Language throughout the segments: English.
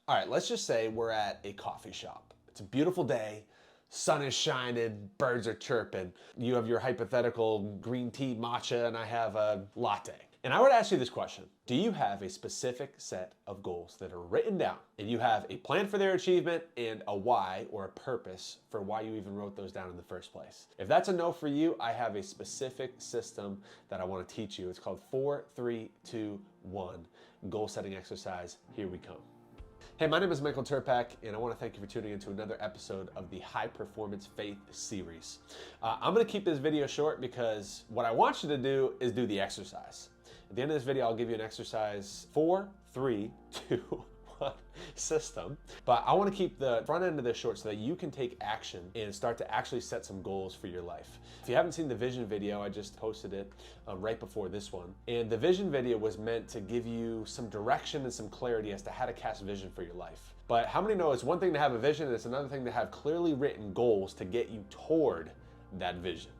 All right, let's just say we're at a coffee shop. It's a beautiful day, sun is shining, birds are chirping. You have your hypothetical green tea matcha and I have a latte. And I would ask you this question. Do you have a specific set of goals that are written down and you have a plan for their achievement and a why or a purpose for why you even wrote those down in the first place? If that's a no for you, I have a specific system that I want to teach you. It's called 4, 3, 2, 1 goal setting exercise. Here we come. Hey, my name is Michael Tirpak, and I want to thank you for tuning into another episode of the High Performance Faith series. I'm going to keep this video short because what I want you to do is do the exercise. At the end of this video, I'll give you an exercise 4, 3, 2, 1 system. But I want to keep the front end of this short so that you can take action and start to actually set some goals for your life. If you haven't seen the vision video, I just posted it right before this one. And the vision video was meant to give you some direction and some clarity as to how to cast vision for your life. But how many know it's one thing to have a vision and it's another thing to have clearly written goals to get you toward that vision?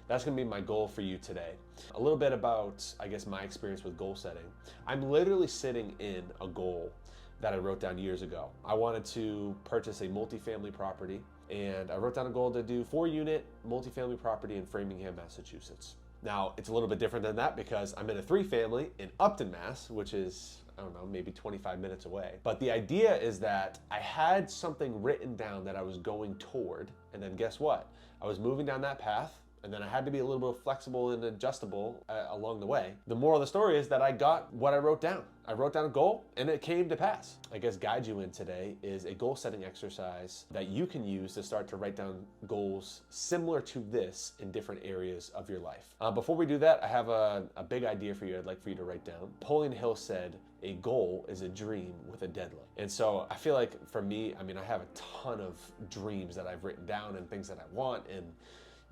That's gonna be my goal for you today. A little bit about, I guess, my experience with goal setting. I'm literally sitting in a goal that I wrote down years ago. I wanted to purchase a multifamily property, and I wrote down a goal to do 4-unit multifamily property in Framingham, Massachusetts. Now, it's a little bit different than that because I'm in a 3-family in Upton, Mass, which is, I don't know, maybe 25 minutes away. But the idea is that I had something written down that I was going toward, and then guess what? I was moving down that path, and then I had to be a little bit flexible and adjustable along the way. The moral of the story is that I got what I wrote down. I wrote down a goal and it came to pass. I guess guide you in today is a goal setting exercise that you can use to start to write down goals similar to this in different areas of your life. Before we do that, I have a big idea for you I'd like for you to write down. Napoleon Hill said, a goal is a dream with a deadline. And so I feel like for me, I mean, I have a ton of dreams that I've written down and things that I want, and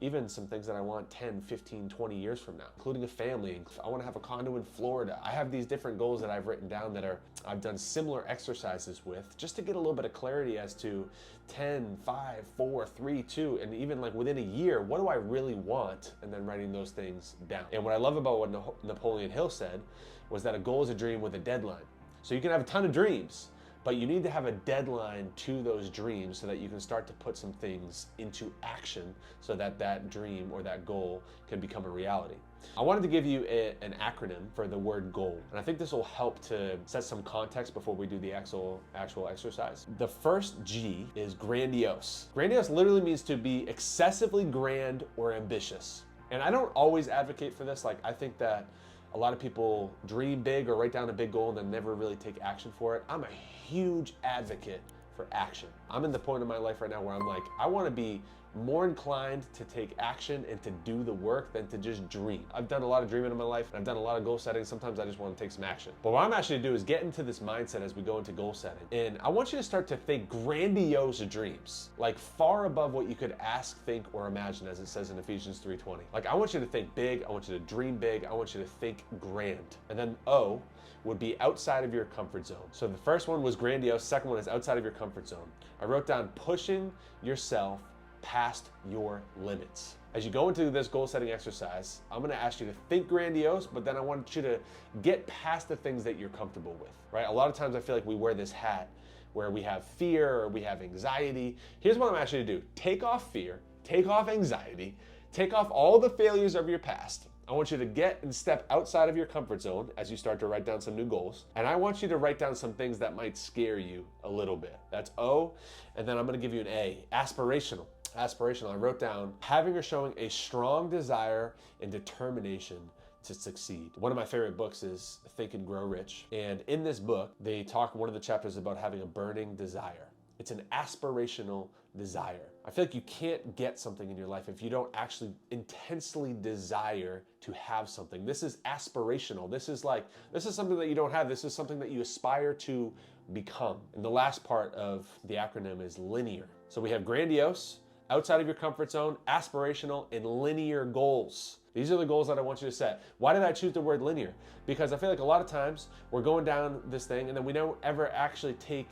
even some things that I want 10, 15, 20 years from now, including a family. I want to have a condo in Florida. I have these different goals that I've written down that I've done similar exercises with just to get a little bit of clarity as to 10, 5, 4, 3, 2, and even like within a year, what do I really want? And then writing those things down. And what I love about what Napoleon Hill said was that a goal is a dream with a deadline. So you can have a ton of dreams, but you need to have a deadline to those dreams so that you can start to put some things into action so that that dream or that goal can become a reality. I wanted to give you an acronym for the word goal, and I think this will help to set some context before we do the actual exercise. The first G is grandiose. Grandiose literally means to be excessively grand or ambitious. And I don't always advocate for this. Like, I think that a lot of people dream big or write down a big goal and then never really take action for it. I'm a huge advocate for action. I'm in the point of my life right now where I'm like, I want to be more inclined to take action and to do the work than to just dream. I've done a lot of dreaming in my life, and I've done a lot of goal setting. Sometimes I just want to take some action. But what I'm actually to do is get into this mindset as we go into goal setting. And I want you to start to think grandiose dreams, like far above what you could ask, think, or imagine, as it says in Ephesians 3:20. Like, I want you to think big, I want you to dream big, I want you to think grand. And then O would be outside of your comfort zone. So the first one was grandiose, second one is outside of your comfort zone. I wrote down pushing yourself past your limits. As you go into this goal setting exercise, I'm gonna ask you to think grandiose, but then I want you to get past the things that you're comfortable with, right? A lot of times I feel like we wear this hat where we have fear or we have anxiety. Here's what I'm asking you to do. Take off fear, take off anxiety, take off all the failures of your past. I want you to get and step outside of your comfort zone as you start to write down some new goals. And I want you to write down some things that might scare you a little bit. That's O. And then I'm gonna give you an A, aspirational. Aspirational, I wrote down having or showing a strong desire and determination to succeed. One of my favorite books is Think and Grow Rich. And in this book, they talk, one of the chapters about having a burning desire. It's an aspirational desire. I feel like you can't get something in your life if you don't actually intensely desire to have something. This is aspirational. This is something that you don't have. This is something that you aspire to become. And the last part of the acronym is linear. So we have grandiose, outside of your comfort zone, aspirational, and linear goals. These are the goals that I want you to set. Why did I choose the word linear? Because I feel like a lot of times we're going down this thing and then we don't ever actually take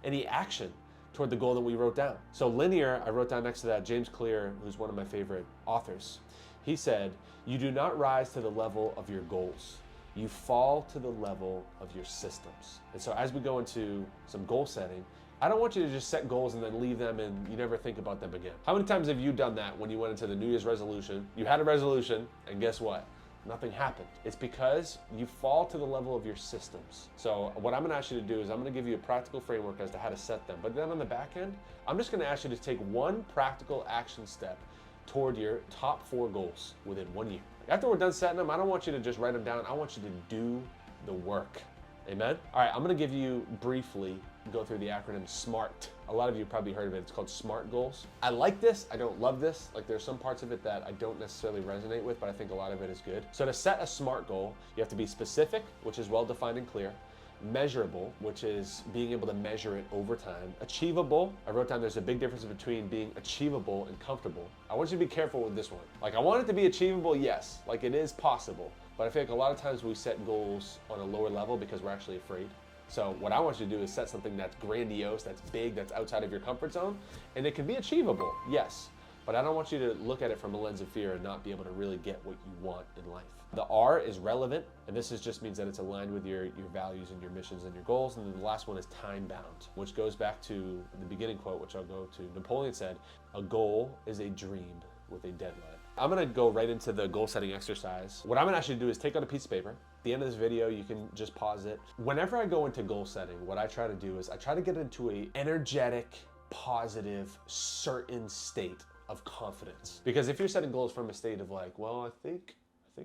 any action toward the goal that we wrote down. So linear, I wrote down next to that, James Clear, who's one of my favorite authors. He said, you do not rise to the level of your goals. you fall to the level of your systems. And so as we go into some goal setting, I don't want you to just set goals and then leave them and you never think about them again. How many times have you done that when you went into the New Year's resolution? You had a resolution, and guess what? Nothing happened. It's because you fall to the level of your systems. So what I'm gonna ask you to do is I'm gonna give you a practical framework as to how to set them. But then on the back end, I'm just gonna ask you to take one practical action step toward your top 4 goals within 1 year. After we're done setting them, I don't want you to just write them down. I want you to do the work. Amen? All right, I'm gonna give you briefly, go through the acronym SMART. A lot of you probably heard of it. It's called SMART goals. I like this, I don't love this. Like there's some parts of it that I don't necessarily resonate with, but I think a lot of it is good. So to set a SMART goal, you have to be specific, which is well-defined and clear. Measurable, which is being able to measure it over time. Achievable, I wrote down there's a big difference between being achievable and comfortable. I want you to be careful with this one. Like I want it to be achievable, yes, like it is possible. But I feel like a lot of times we set goals on a lower level because we're actually afraid. So what I want you to do is set something that's grandiose, that's big, that's outside of your comfort zone, and it can be achievable, yes. But I don't want you to look at it from a lens of fear and not be able to really get what you want in life. The R is relevant, and this just means that it's aligned with your values and your missions and your goals. And then the last one is time bound, which goes back to the beginning quote, which I'll go to. Napoleon said, "A goal is a dream with a deadline." I'm gonna go right into the goal setting exercise. What I'm gonna ask you to do is take out a piece of paper. At the end of this video, you can just pause it. Whenever I go into goal setting, what I try to do is I try to get into a energetic, positive, certain state of confidence. Because if you're setting goals from a state of like, well, I think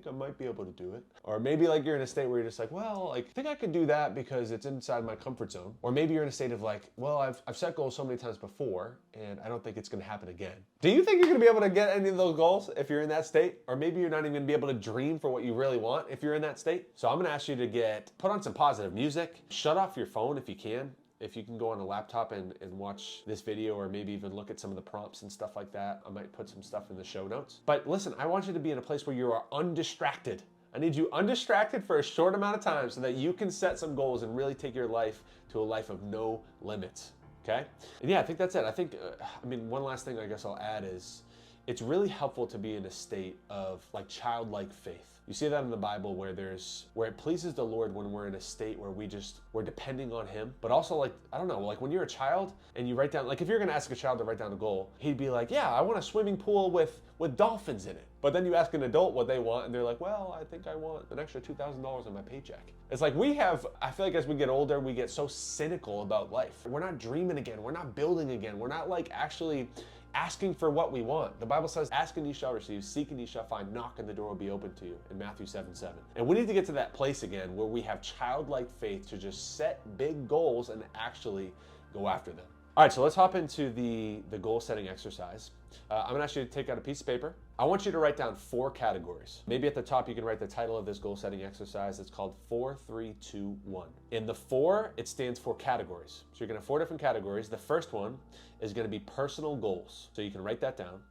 I might be able to do it. Or maybe like you're in a state where you're just like, well, like, I think I could do that because it's inside my comfort zone. Or maybe you're in a state of like, well, I've set goals so many times before and I don't think it's gonna happen again. Do you think you're gonna be able to get any of those goals if you're in that state? Or maybe you're not even gonna be able to dream for what you really want if you're in that state? So I'm gonna ask you to put on some positive music, shut off your phone if you can. If you can go on a laptop and watch this video or maybe even look at some of the prompts and stuff like that, I might put some stuff in the show notes. But listen, I want you to be in a place where you are undistracted. I need you undistracted for a short amount of time so that you can set some goals and really take your life to a life of no limits, okay? And yeah, I think that's it. I think, one last thing I guess I'll add is it's really helpful to be in a state of like childlike faith. You see that in the Bible where it pleases the Lord when we're in a state where we're depending on Him. But also like, I don't know, like when you're a child and you write down, like if you're gonna ask a child to write down a goal, he'd be like, yeah, I want a swimming pool with dolphins in it. But then you ask an adult what they want and they're like, well, I think I want an extra $2,000 in my paycheck. It's like I feel like as we get older, we get so cynical about life. We're not dreaming again, we're not building again, we're not like actually asking for what we want. The Bible says, ask and ye shall receive, seek and ye shall find, knock and the door will be open to you in Matthew 7:7. And we need to get to that place again where we have childlike faith to just set big goals and actually go after them. All right, so let's hop into the goal setting exercise. I'm gonna ask you to take out a piece of paper. I want you to write down 4 categories. Maybe at the top you can write the title of this goal setting exercise. It's called 4, 3, 2, 1. In the 4, it stands for categories. So you're gonna have 4 different categories. The first one is gonna be personal goals. So you can write that down.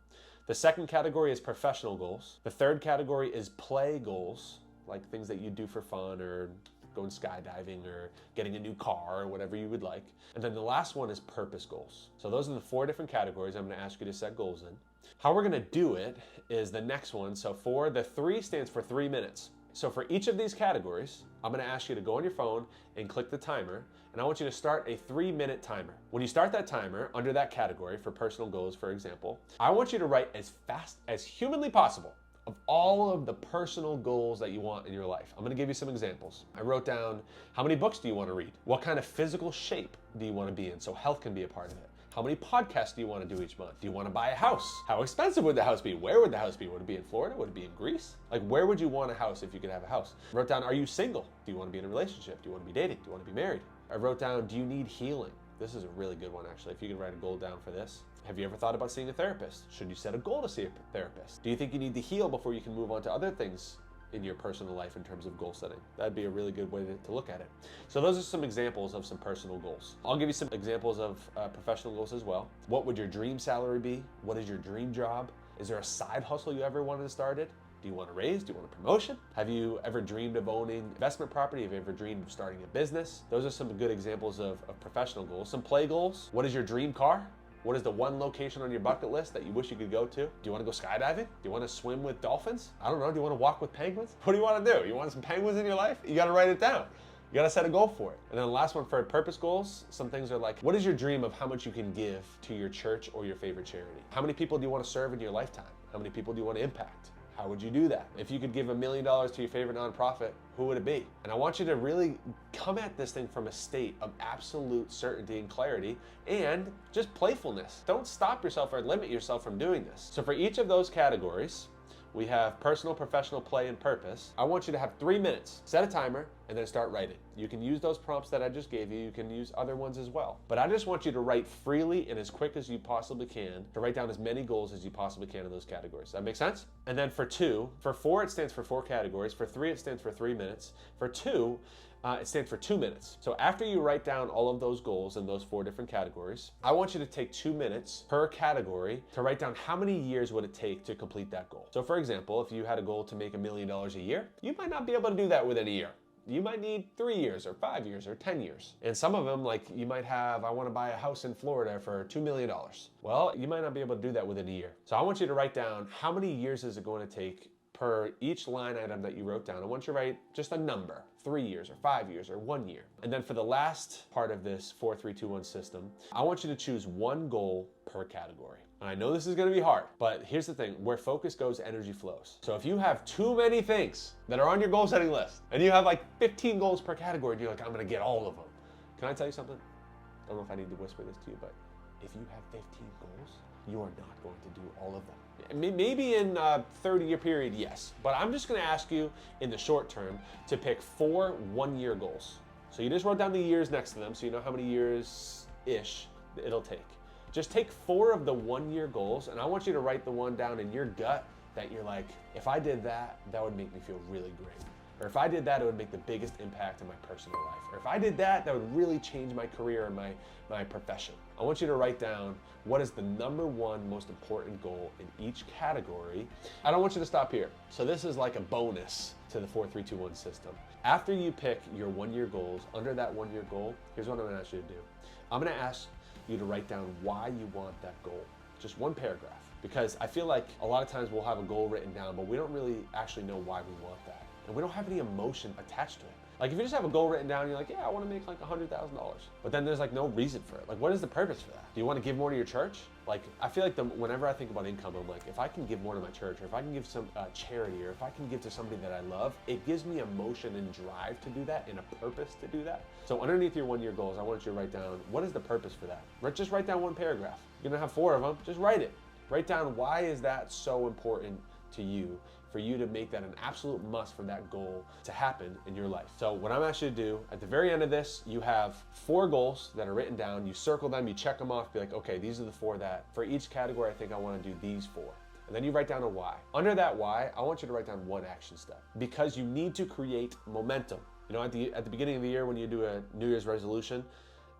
The second category is professional goals. The third category is play goals, like things that you do for fun or going skydiving or getting a new car or whatever you would like. And then the last one is purpose goals. So those are the 4 different categories I'm gonna ask you to set goals in. How we're gonna do it is the next one. So the 3 stands for 3 minutes. So for each of these categories, I'm gonna ask you to go on your phone and click the timer, and I want you to start a 3-minute timer. When you start that timer under that category for personal goals, for example, I want you to write as fast as humanly possible of all of the personal goals that you want in your life. I'm gonna give you some examples. I wrote down, how many books do you wanna read? What kind of physical shape do you wanna be in? So health can be a part of it. How many podcasts do you wanna do each month? Do you wanna buy a house? How expensive would the house be? Where would the house be? Would it be in Florida? Would it be in Greece? Like, where would you want a house if you could have a house? I wrote down, are you single? Do you wanna be in a relationship? Do you wanna be dating? Do you wanna be married? I wrote down, do you need healing? This is a really good one, actually. If you could write a goal down for this. Have you ever thought about seeing a therapist? Should you set a goal to see a therapist? Do you think you need to heal before you can move on to other things in your personal life in terms of goal setting? That'd be a really good way to look at it. So those are some examples of some personal goals. I'll give you some examples of professional goals as well. What would your dream salary be? What is your dream job? Is there a side hustle you ever wanted to start it? Do you want a raise? Do you want a promotion? Have you ever dreamed of owning investment property? Have you ever dreamed of starting a business? Those are some good examples of professional goals. Some play goals. What is your dream car? What is the one location on your bucket list that you wish you could go to? Do you want to go skydiving? Do you want to swim with dolphins? I don't know. Do you want to walk with penguins? What do you want to do? You want some penguins in your life? You got to write it down. You got to set a goal for it. And then the last one for purpose goals, some things are like, what is your dream of how much you can give to your church or your favorite charity? How many people do you want to serve in your lifetime? How many people do you want to impact? How would you do that? If you could give $1 million to your favorite nonprofit, who would it be? And I want you to really come at this thing from a state of absolute certainty and clarity and just playfulness. Don't stop yourself or limit yourself from doing this. So for each of those categories, we have personal, professional, play, and purpose. I want you to have 3 minutes, set a timer, and then start writing. You can use those prompts that I just gave you. You can use other ones as well. But I just want you to write freely and as quick as you possibly can to write down as many goals as you possibly can in those categories. That make sense? And then for 4, it stands for 4 categories. For 3, it stands for 3 minutes. For 2, it stands for 2 minutes. So after you write down all of those goals in those 4 different categories, I want you to take 2 minutes per category to write down how many years would it take to complete that goal. So for example, if you had a goal to make $1 million a year, you might not be able to do that within a year. You might need 3 years or 5 years or 10 years. And some of them, like you might have, I want to buy a house in Florida for $2 million. Well, you might not be able to do that within a year. So I want you to write down how many years is it going to take per each line item that you wrote down. I want you to write just a number, 3 years or 5 years or 1 year. And then for the last part of this 4, 3, 2, 1 system, I want you to choose one goal per category. And I know this is gonna be hard, but here's the thing, where focus goes, energy flows. So if you have too many things that are on your goal setting list and you have like 15 goals per category and you're like, I'm gonna get all of them. Can I tell you something? I don't know if I need to whisper this to you, but if you have 15 goals, you are not going to do all of them. Maybe in a 30-year period, yes. But I'm just gonna ask you in the short term to pick 4 one-year goals. So you just wrote down the years next to them so you know how many years-ish it'll take. Just take 4 of the 1-year goals, and I want you to write the one down in your gut that you're like, if I did that, that would make me feel really great. Or if I did that, it would make the biggest impact in my personal life. Or if I did that, that would really change my career and my profession. I want you to write down what is the #1 most important goal in each category. I don't want you to stop here. So this is like a bonus to the 4, 3, 2, 1 system. After you pick your 1-year goals, under that 1-year goal, here's what I'm gonna ask you to do. I'm gonna ask you to write down why you want that goal. Just 1 paragraph. Because I feel like a lot of times we'll have a goal written down, but we don't really actually know why we want that. And we don't have any emotion attached to it. Like if you just have a goal written down, you're like, yeah, I want to make like $100,000. But then there's like no reason for it. Like what is the purpose for that? Do you want to give more to your church? Like I feel like whenever I think about income, I'm like, if I can give more to my church, or if I can give some charity, or if I can give to somebody that I love, it gives me emotion and drive to do that and a purpose to do that. So underneath your 1-year goals, I want you to write down, what is the purpose for that? Just write down 1 paragraph. You're gonna have 4 of them, just write it. Write down why is that so important to you, for you to make that an absolute must for that goal to happen in your life. So what I'm asking you to do, at the very end of this, you have 4 goals that are written down, you circle them, you check them off, be like, okay, these are the 4 that, for each category, I think I wanna do these 4. And then you write down a why. Under that why, I want you to write down 1 action step, because you need to create momentum. You know, at the beginning of the year when you do a New Year's resolution,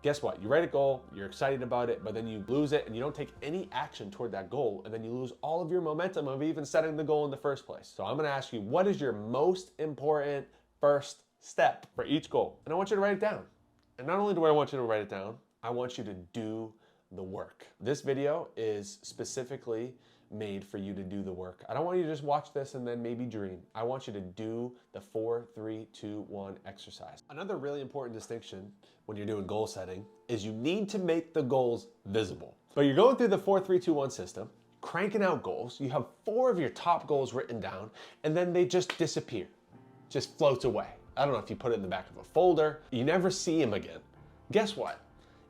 guess what? You write a goal, you're excited about it, but then you lose it and you don't take any action toward that goal, and then you lose all of your momentum of even setting the goal in the first place. So I'm gonna ask you, what is your most important first step for each goal? And I want you to write it down. And not only do I want you to write it down, I want you to do the work. This video is specifically made for you to do the work. I don't want you to just watch this and then maybe dream. I want you to do the 4, 3, 2, 1 exercise. Another really important distinction when you're doing goal setting is you need to make the goals visible. So you're going through the 4, 3, 2, 1 system, cranking out goals. You have 4 of your top goals written down, and then they just disappear, just floats away. I don't know if you put it in the back of a folder, you never see them again. Guess what?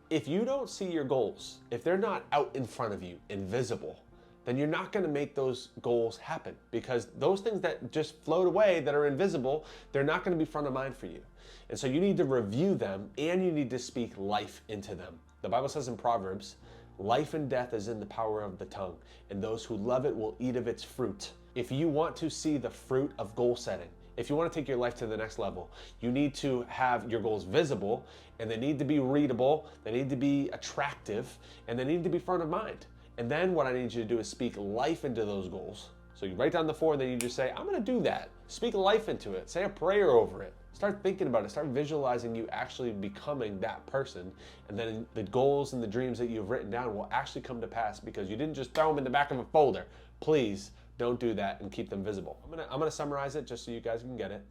If you don't see your goals, if they're not out in front of you, invisible, then you're not gonna make those goals happen, because those things that just float away, that are invisible, they're not gonna be front of mind for you. And so you need to review them, and you need to speak life into them. The Bible says in Proverbs, life and death is in the power of the tongue, and those who love it will eat of its fruit. If you want to see the fruit of goal setting, if you want to take your life to the next level, you need to have your goals visible, and they need to be readable, they need to be attractive, and they need to be front of mind. And then what I need you to do is speak life into those goals. So you write down the 4, and then you just say, I'm gonna do that. Speak life into it. Say a prayer over it. Start thinking about it. Start visualizing you actually becoming that person. And then the goals and the dreams that you've written down will actually come to pass because you didn't just throw them in the back of a folder. Please don't do that and keep them visible. I'm gonna summarize it just so you guys can get it.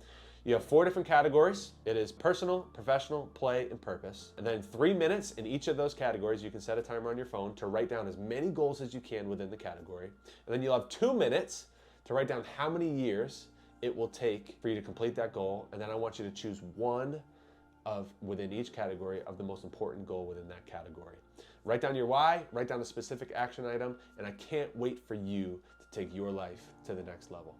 You have 4 different categories. It is personal, professional, play, and purpose. And then 3 minutes in each of those categories, you can set a timer on your phone to write down as many goals as you can within the category. And then you'll have 2 minutes to write down how many years it will take for you to complete that goal. And then I want you to choose one of within each category of the most important goal within that category. Write down your why, write down a specific action item, and I can't wait for you to take your life to the next level.